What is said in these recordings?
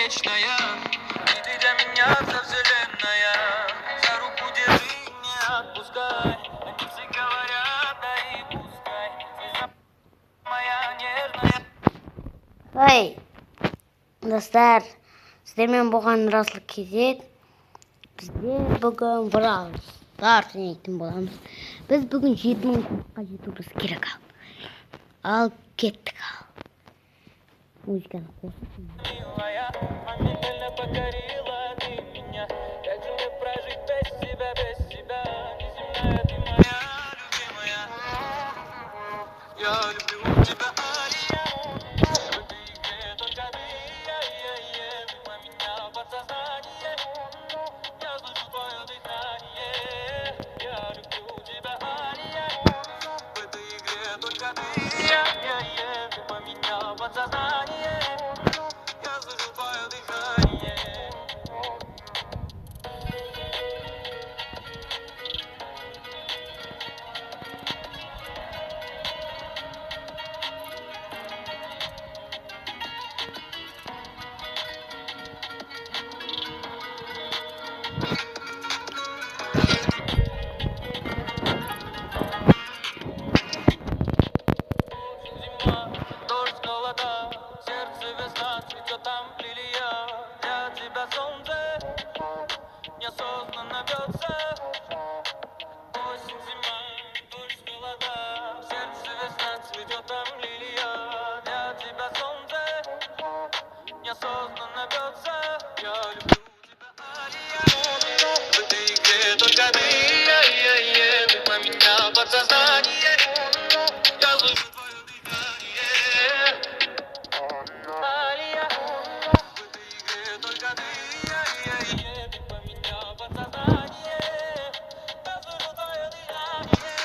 вечная. И ты для меня вся вселенная. За руку держи, не отпускай. Они все говорят, да и пускай. Звезда моя нежная. Ой, достар, сіздермен болған разылық кезек. Біздер бүгін Brawl Stars ойнайтын боламыз. Біз бүгін 7000 кубокқа жетуіміз керек ал кеттік ал. Музыканы қосып. Милая, моментально покорила ты меня. Как же мне прожить без тебя, без тебя? Неземная ты моя любимая. Я люблю тебя, Алия. В этой игре только ты, мимо меня подсознание. Я слышу твое дыхание. Я люблю тебя, Алия. В этой игре только ты, мимо меня подсознание. Я слышу твое дыхание. Зима, дождь, холода, сердце весна, цветет там лилия. Для тебя солнце неосознанно бьется. Осень, зима, дождь, холода, сердце весна, цветет там лилия. Для тебя солнце неосознанно бьется. Я люблю тебя, Алия. В этой игре только ты, мимо меня подсознание. Я слышу твое дыхание. Алия. В этой игре только ты, мимо меня подсознание. Я слышу твое дыхание.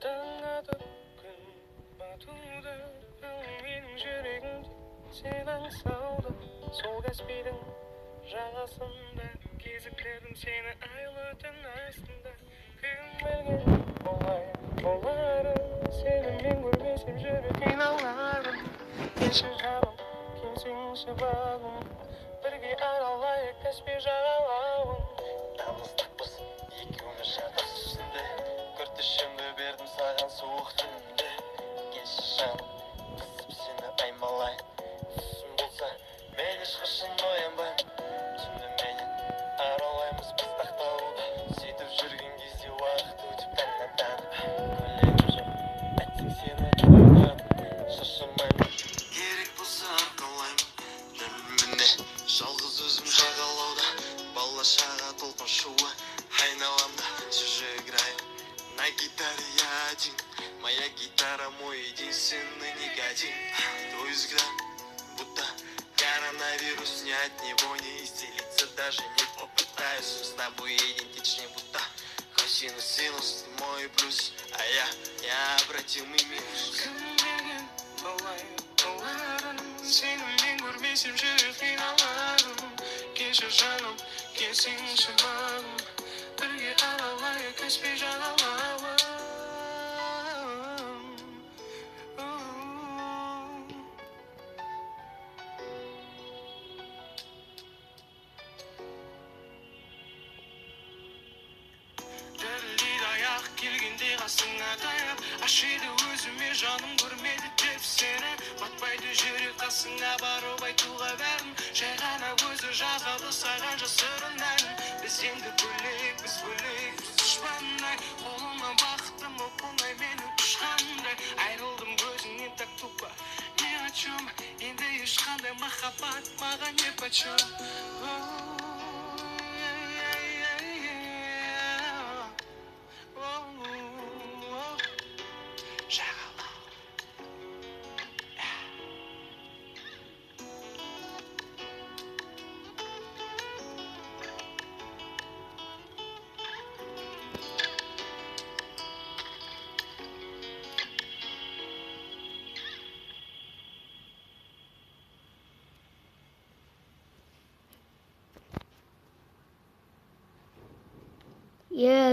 Таң атып күн батуда менің жүрегімде сен аңсауда сол каспийдің жағасында кезіктірдім сені айлы түн астында кім білген болары сені мен көрмесем жүрек қиналармын келші жаным келсеңші бағым бірге аралайық каспий жағалауын тамыздықпыз екеуміз жатырсыз үстінде күртешемді бердім саған суық түнде келші жаным қысып сені аймалайын түсім болса мен ешқашан оянбаймын түнде менен аралаймыз біз ақтауда сөйтіп жүрген кезде уақыт өтіп таңнан көлегім жоқ әттең сені тыңдап шаршамаймын керек болса арқалаймын міне жалғыз өзім жағалауда бала-шаға толқын шуы айналамда чужой играю на гитаре я один моя гитара мой единственный никотин твой взгляд будто коронавирус ни от него не исцелиться даже не попытаюсь с тобой идентичнее будто косинус синус мой плюс а я необратимый минус сені мен көрмесем жүрек қиналарым келші жаным келсеңші бағым бірге аралайық каспий жағалауын дірілдейді аяқ келгенде қасыңа таяп ашиды өзіме жаным көрмеді деп сені батпайды жүрек қасыңа барып айтуға бәрін жай ғана көзі жазады саған жасырын әнін біз енді бөлек біз дұшпандай қолыма бақытым оп-оңай мені ұшқандай айрылдым көзіңнен так тупо ни о чем енді ешқандай махаббат маған не почем жағалау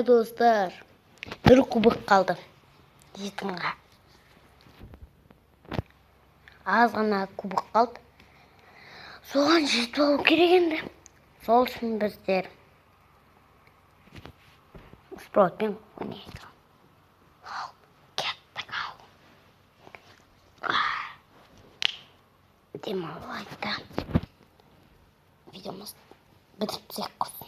достар. Bir кубок қалды. Жетімға. Аз ғана кубок қалды. Соған жетіп алу керек енді. Сол үшін біздер спортпен ойнайық. Кеттік ал. Демалайық та. Видеомыз бітірсек қойсын.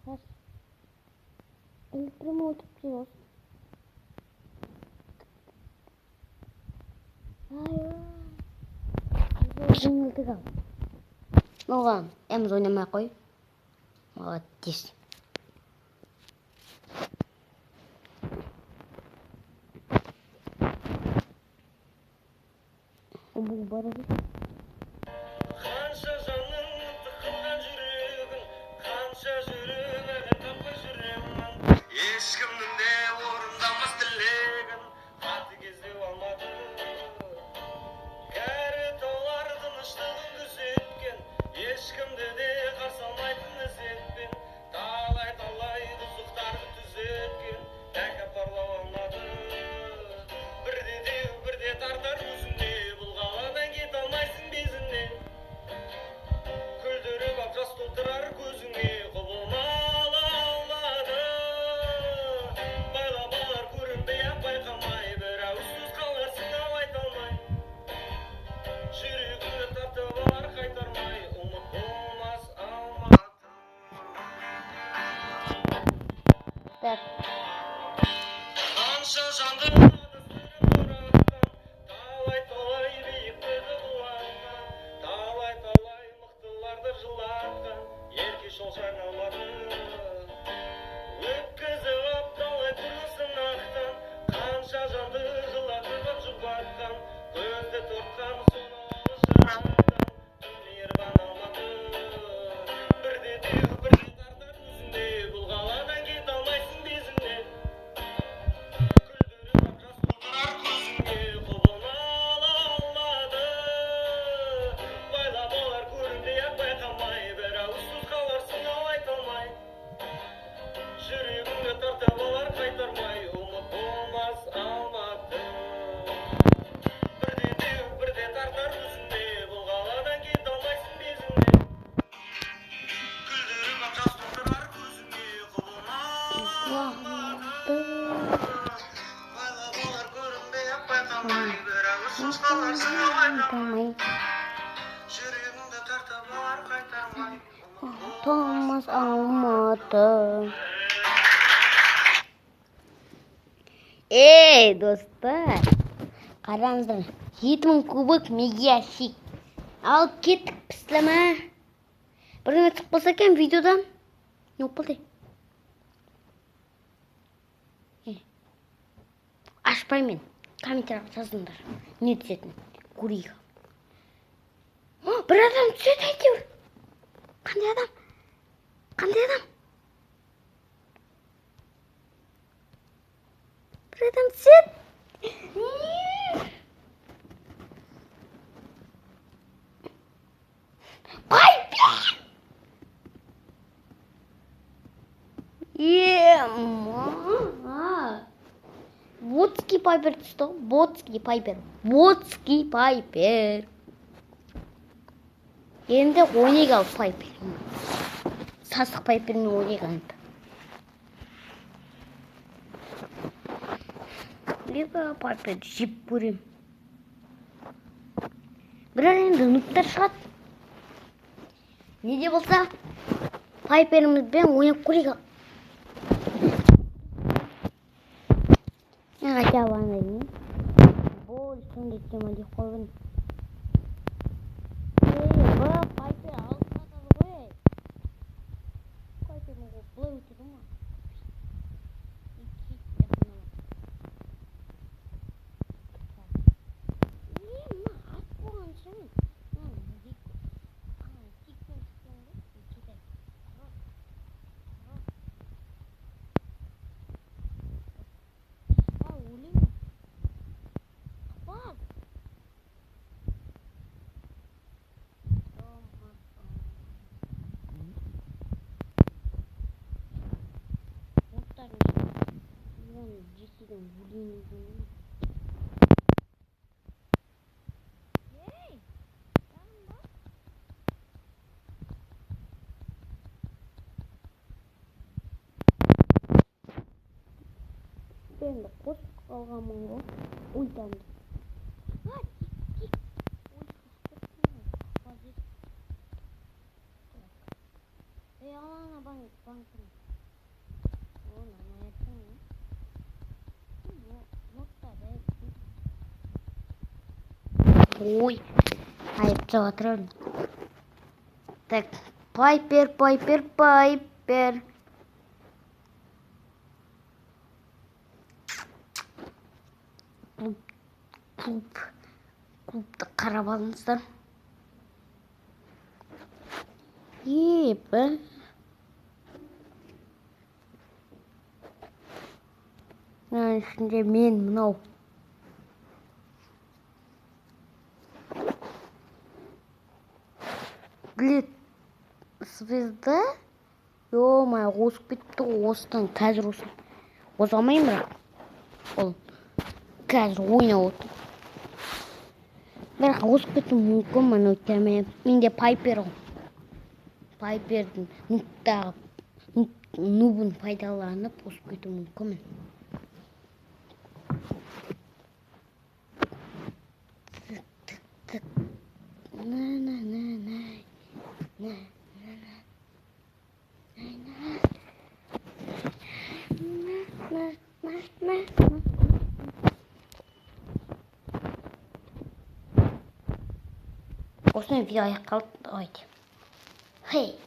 Қаш. Прямо өтіп жүріп. Жеңілдік ал. Оған, әміз ойнамай қой. Молодец. Бұл бары біз. Қанша жаның тыққан жүрегін, қанша жүрегін таппай жүремін. Ешкімнің де орындамас тілегін, қатыгездеу алмады. Кәрі таулар тыныштығын күзеткен, ешкімді де қарсы алмайтын ізетпен. Талай бұзықтарды түзеткен, тәкаппарлау алмады. Бірде деу, бірде тартар өзіңде, бұл қаладан кете алмайсың безіне. Күлдіріп ап жас толтырар көзіңе, құбылмалы алмады. Байлап алар көрінбей ақ байқамай, бір ауыз сөз қаларсың ау айта алмай. Жүрегіңді тартып алар қайтармай, ұмыт болмас алматы. Қанша жанды адастырып оратқан, талай биіктігі бұлатқан, талай мықтыларды жылатқан, ерке шолшаң алмады. Өткізіп ап талай түрлі сынақтан, қанша жанды жылатып ап жұбатқан, көзді тортқан соналы жарақтан, мейірбан алмады. Бірде деу, бірде тартар өзіңде, бұл қаладан кете алмайсың безіне. Күлдіріп ап жас толтырар көзіңе, құбылмалы алмады. Байлап алар көрінбей ақ байқамай, бір ауыз сөз қаларсың ау айта алмай. Жүрегіңді тартып алар қайтармай, ұмыт болмас алматы. Бірде деу, бірде тартар өзіңде, бұл қаладан кете алмайсың безіне. Күлдіріп ап жас толтырар көзіңе, құбылмалы алматы. Байлап алар көрінбей ақ байқамай, бір ауыз сөз қаларсың ау айта алмай. Жүрегіңді тартып алар қайтармай, Thomas Алматы. Достар. Қараңыздар. 7000 кубок мегасик. Ал кеттік післіме. Бірден өтіп болса екен видеодан. Не болды? Ашпаймен. Комментарияға жазыңдар. Не түсетін? Көрейік. Бір адам түседі әйтеуір. Қандай адам? Бір адам түседі. Пайпер! Ботский пайпер түсті. Ботский пайпер. Енді ойнайық ал пайпер. Сасық пайпермен ойнайық енді. Либо пайпер жеп көрем. Бірақ енді нұттар шығады. Неде болса, пайперімізбен ойнап көрейік ал. Хотя бы она не больше, чем тема не ходит. Пайпер алып қатады ғой. Пайпер мұғы бұлай өтеді ма? Мына ат болған шын. жетіден өлейін. Ben de koşup kalgamın o. Uydandı. Alana bankın. Ona ne yapayım? Ой, айып жатыр. Так, Пайпер. Клубты қарап алыңыздар. Епі. Ішінде мен мынау. Глит звезда. Ё-моё, осып кетті. Осыдан қазір осып. Оза алмаймын бірақ. Ол қазір ойнап отыр. Бірақ осып кетті мүмкін мен өйткені менде Пайпер ғой. Пайпердің нубын пайдаланып осып кету мүмкін. Осымен видео аяқталды. Хей.